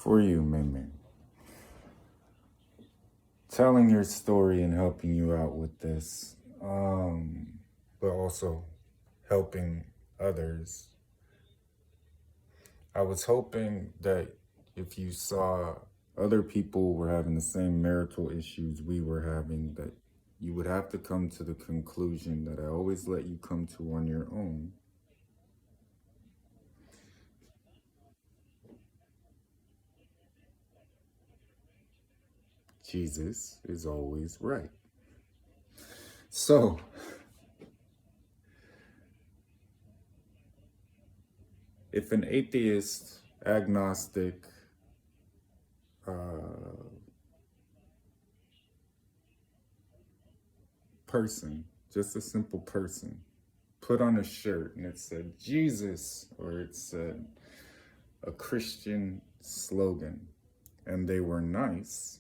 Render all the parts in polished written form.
for you, Mimi. Telling your story and helping you out with this, but also helping others. I was hoping that if you saw other people were having the same marital issues we were having, that you would have to come to the conclusion that I always let you come to on your own. Jesus is always right. So, if an atheist, agnostic, person, just a simple person, put on a shirt and it said Jesus or it said a Christian slogan, and they were nice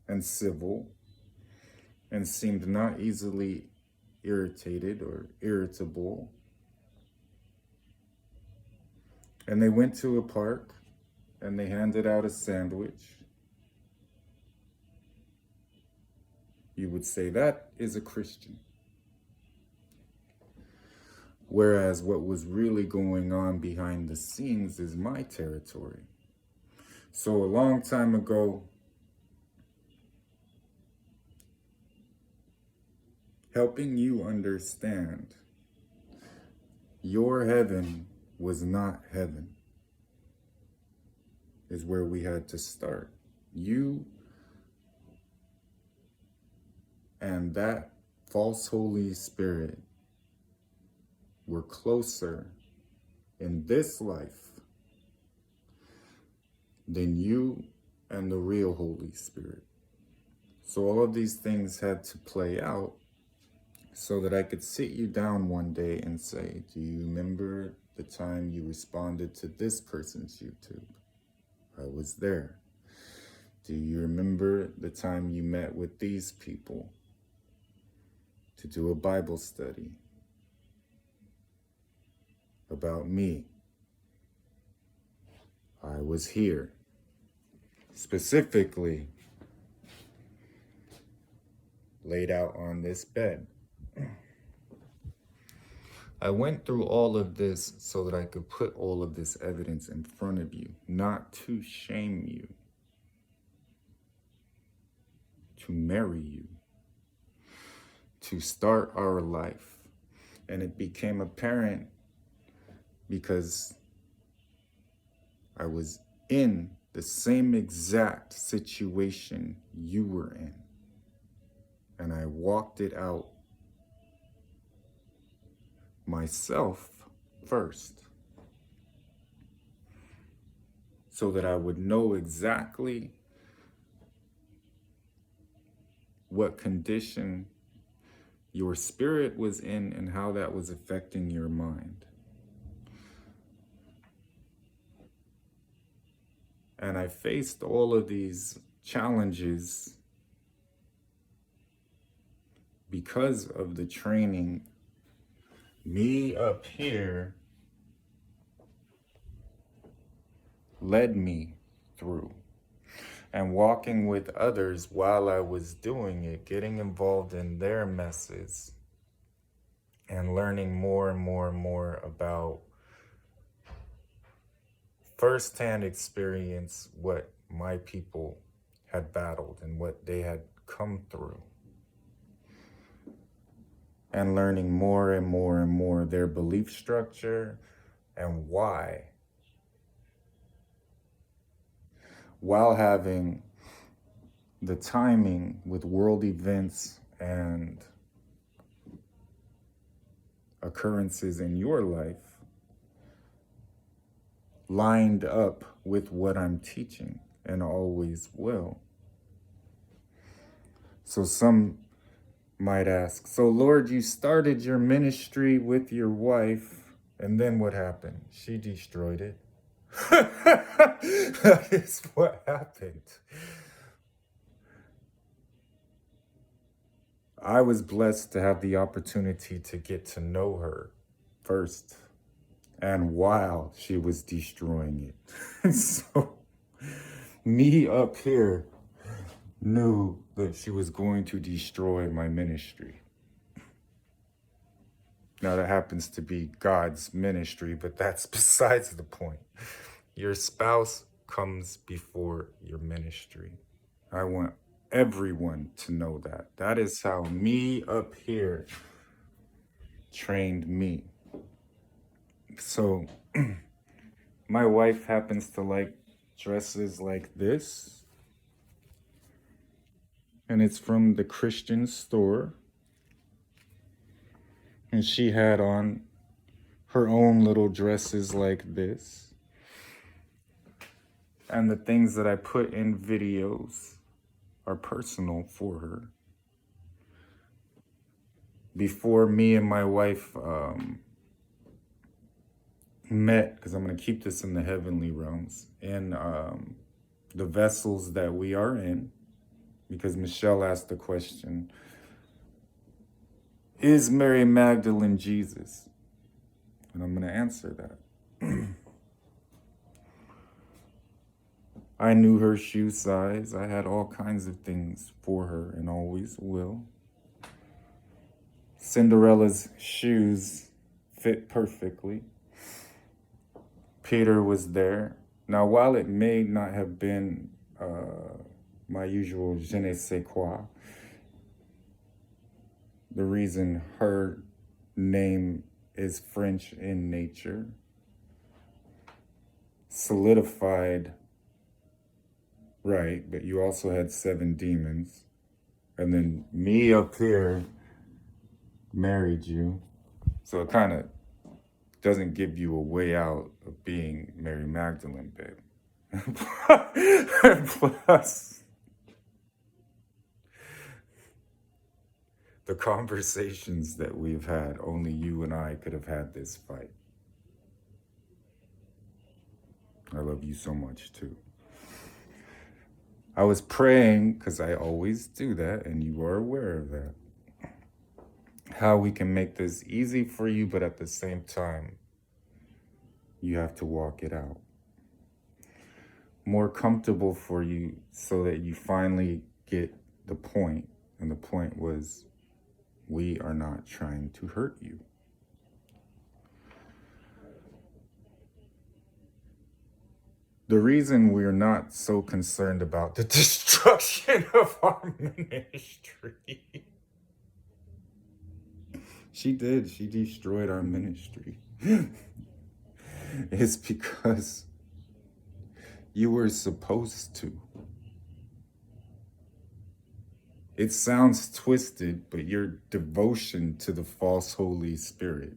and civil and seemed not easily irritated or irritable, and they went to a park and they handed out a sandwich, you would say that is a Christian. Whereas what was really going on behind the scenes is my territory. So a long time ago, helping you understand your heaven was not heaven is where we had to start. You and that false Holy Spirit were closer in this life than you and the real Holy Spirit. So all of these things had to play out so that I could sit you down one day and say, do you remember the time you responded to this person's YouTube? I was there. Do you remember the time you met with these people to do a Bible study about me? I was here. Specifically laid out on this bed. I went through all of this so that I could put all of this evidence in front of you, not to shame you, to marry you, to start our life. And it became apparent because I was in the same exact situation you were in. And I walked it out myself first, so that I would know exactly what condition your spirit was in and how that was affecting your mind. And I faced all of these challenges because of the training me up here led me through. And walking with others while I was doing it, getting involved in their messes, and learning more and more and more about firsthand experience what my people had battled and what they had come through. And learning more and more and more their belief structure and why. While having the timing with world events and occurrences in your life lined up with what I'm teaching and always will. So some might ask, so Lord, you started your ministry with your wife, and then what happened? She destroyed it. That is what happened. I was blessed to have the opportunity to get to know her first and while she was destroying it. So me up here knew that she was going to destroy my ministry. Now that happens to be God's ministry, but that's besides the point. Your spouse comes before your ministry. I want everyone to know that. That is how me up here trained me. So my wife happens to like dresses like this, and it's from the Christian store. And she had on her own little dresses like this. And the things that I put in videos are personal for her. Before me and my wife met, because I'm going to keep this in the heavenly realms, in the vessels that we are in, because Michelle asked the question, is Mary Magdalene Jesus? And I'm going to answer that. I knew her shoe size. I had all kinds of things for her and always will. Cinderella's shoes fit perfectly. Peter was there. Now, while it may not have been my usual je ne sais quoi, the reason her name is French in nature solidified, right, but you also had 7 demons. And then me up here married you. So it kind of doesn't give you a way out of being Mary Magdalene, babe. Plus, the conversations that we've had, only you and I could have had this fight. I love you so much too. I was praying, because I always do that, and you are aware of that, how we can make this easy for you, but at the same time, you have to walk it out. More comfortable for you so that you finally get the point. And the point was, we are not trying to hurt you. The reason we're not so concerned about the destruction of our ministry. She did. She destroyed our ministry. It's because you were supposed to. It sounds twisted, but your devotion to the false Holy Spirit.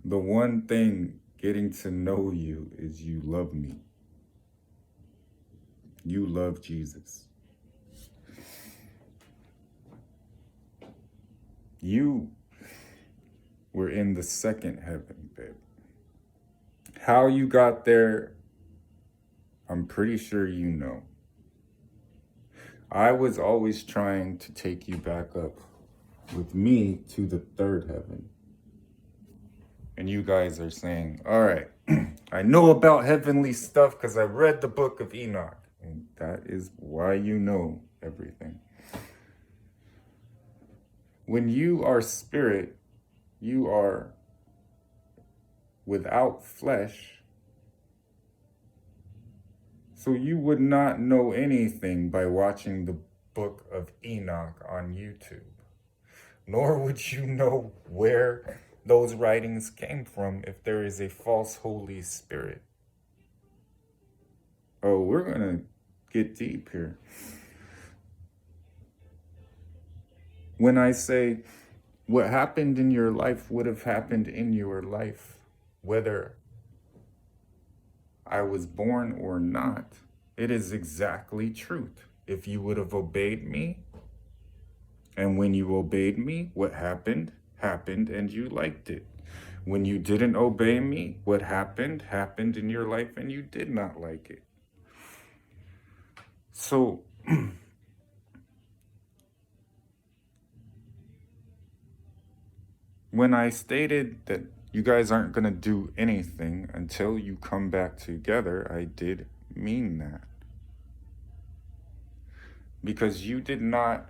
The one thing getting to know you is you love me. You love Jesus. You were in the second heaven, babe. How you got there, I'm pretty sure you know. I was always trying to take you back up with me to the third heaven. And you guys are saying, all right, I know about heavenly stuff because I read the book of Enoch. And that is why you know everything. When you are spirit, you are without flesh. So you would not know anything by watching the book of Enoch on YouTube. Nor would you know where those writings came from if there is a false Holy Spirit. Oh, we're going to get deep here. When I say what happened in your life would have happened in your life, whether I was born or not, it is exactly truth. If you would have obeyed me, and when you obeyed me, what happened, happened, and you liked it. When you didn't obey me, what happened, happened in your life, and you did not like it. So, when I stated that you guys aren't going to do anything until you come back together, I did mean that. Because you did not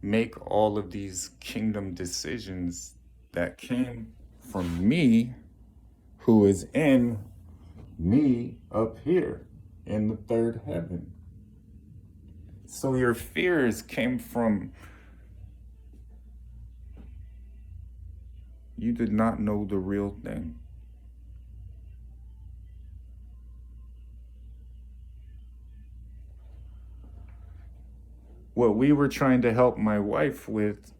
make all of these kingdom decisions that came from me, who is in me up here in the third heaven. So your fears came from you did not know the real thing. What we were trying to help my wife with,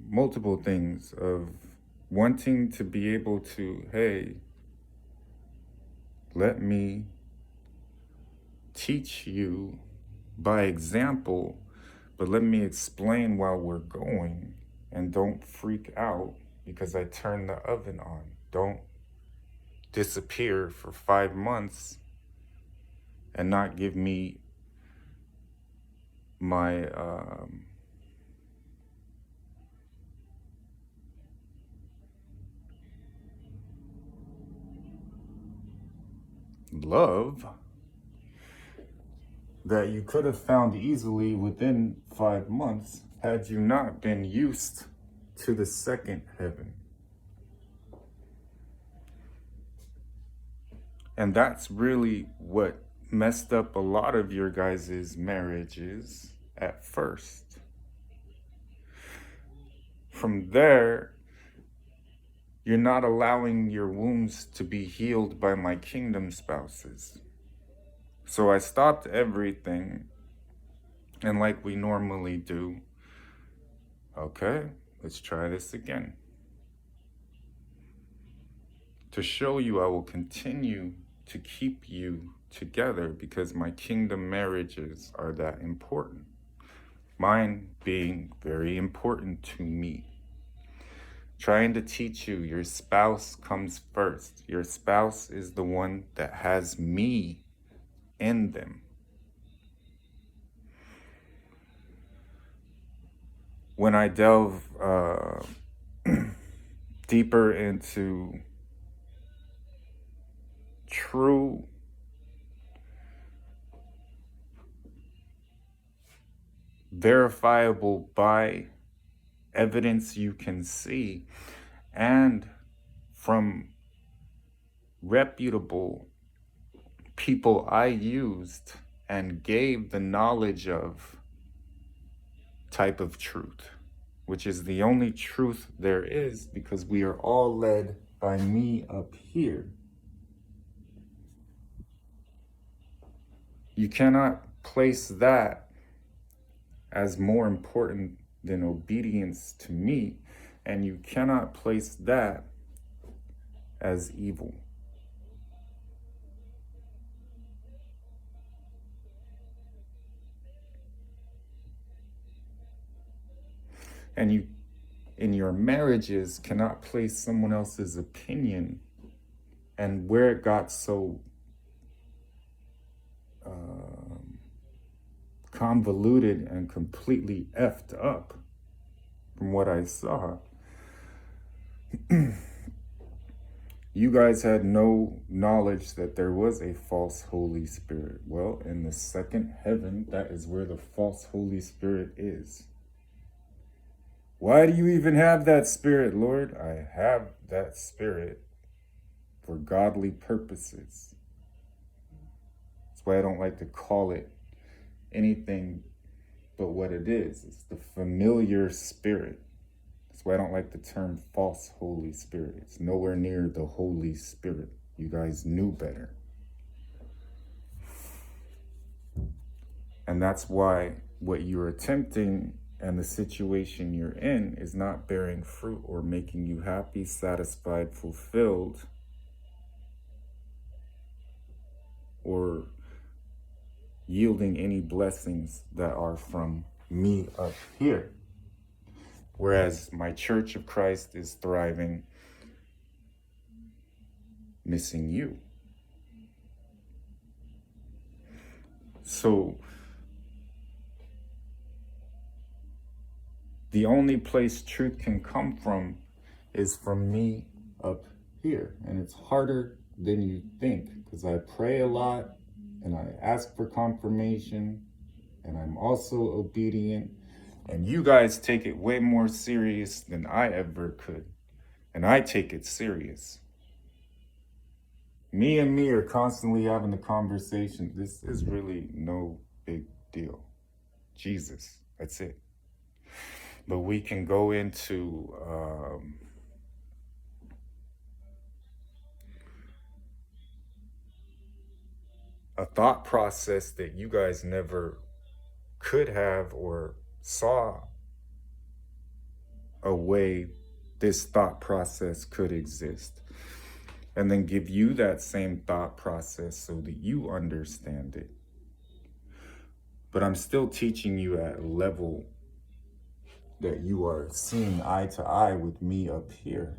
multiple things of wanting to be able to, hey, let me teach you by example, but let me explain while we're going, and don't freak out because I turned the oven on. Don't disappear for 5 months and not give me my love that you could have found easily within 5 months had you not been used to the second heaven. And that's really what messed up a lot of your guys' marriages at first. From there, you're not allowing your wounds to be healed by my kingdom spouses. So I stopped everything, and like we normally do, okay, let's try this again. To show you I will continue to keep you together because my kingdom marriages are that important. Mine being very important to me. Trying to teach you your spouse comes first. Your spouse is the one that has me in them. When I delve deeper into true verifiable by evidence you can see and from reputable people I used and gave the knowledge of type of truth, which is the only truth there is because we are all led by me up here. You cannot place that as more important than obedience to me, and you cannot place that as evil. And you, in your marriages, cannot place someone else's opinion and where it got so convoluted and completely effed up from what I saw. You guys had no knowledge that there was a false Holy Spirit. Well, in the second heaven, that is where the false Holy Spirit is. Why do you even have that spirit, Lord? I have that spirit for godly purposes. That's why I don't like to call it anything but what it is. It's the familiar spirit. That's why I don't like the term false Holy Spirit. It's nowhere near the Holy Spirit. You guys knew better. And that's why what you're attempting and the situation you're in is not bearing fruit or making you happy, satisfied, fulfilled, or yielding any blessings that are from me up here. Whereas my Church of Christ is thriving, missing you. So The only place truth can come from is from me up here. And it's harder than you think, because I pray a lot and I ask for confirmation and I'm also obedient. And you guys take it way more serious than I ever could. And I take it serious. Me and me are constantly having the conversation. This is really no big deal. Jesus, that's it. But we can go into a thought process that you guys never could have or saw a way this thought process could exist. And then give you that same thought process so that you understand it. But I'm still teaching you at a level that you are seeing eye to eye with me up here.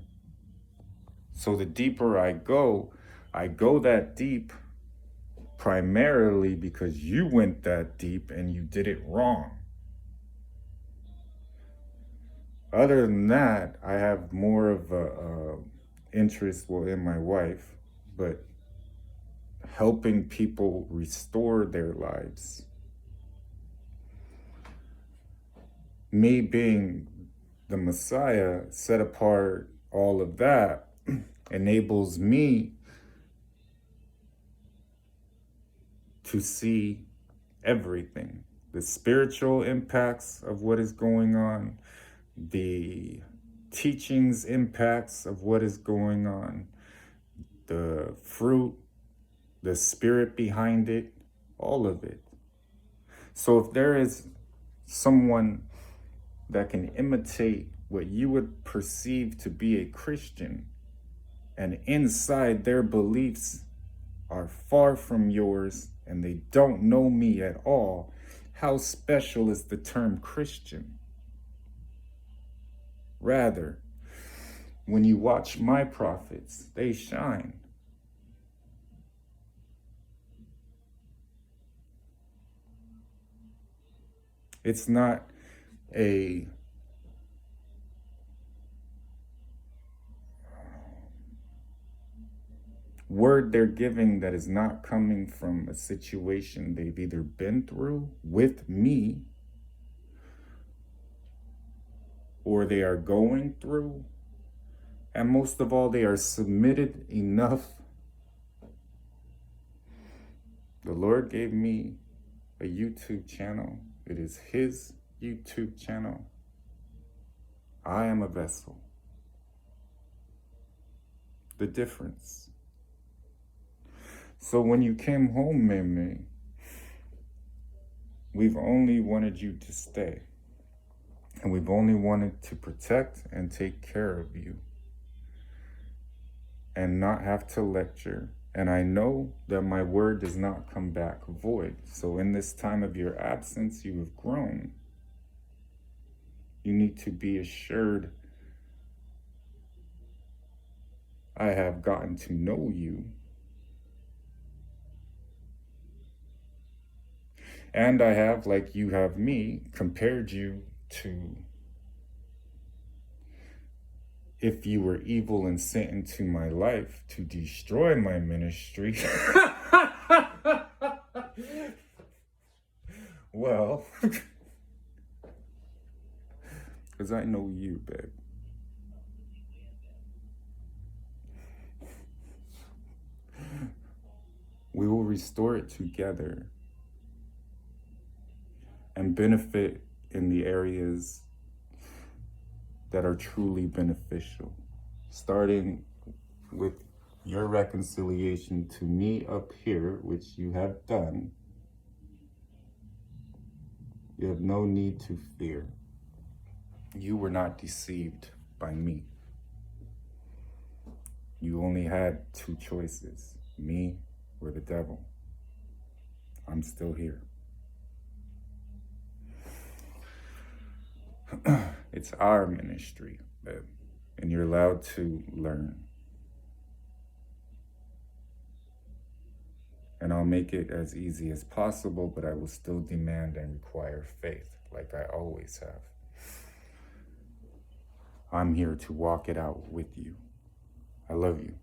So the deeper I go that deep primarily because you went that deep and you did it wrong. Other than that, I have more of a interest, well, in my wife, but helping people restore their lives. Me being the Messiah, set apart, all of that enables me to see everything. The spiritual impacts of what is going on, the teachings impacts of what is going on, the fruit, the spirit behind it, all of it. So if there is someone that can imitate what you would perceive to be a Christian, and inside their beliefs are far from yours and they don't know me at all, how special is the term Christian? Rather, when you watch my prophets, they shine. It's not a word they're giving that is not coming from a situation they've either been through with me or they are going through. And most of all, they are submitted enough. The Lord gave me a YouTube channel. It is His YouTube channel. I am a vessel. The difference. So when you came home, Meme, we've only wanted you to stay. And we've only wanted to protect and take care of you. And not have to lecture. And I know that my word does not come back void. So in this time of your absence, you have grown. You need to be assured I have gotten to know you. And I have, like you have me, compared you to if you were evil and sent into my life to destroy my ministry. Well, because I know you, babe. We will restore it together and benefit in the areas that are truly beneficial, starting with your reconciliation to me up here, which you have done. You have no need to fear. You were not deceived by me. You only had two choices, me or the devil. I'm still here. It's our ministry, babe, and you're allowed to learn. And I'll make it as easy as possible, but I will still demand and require faith, like I always have. I'm here to walk it out with you. I love you.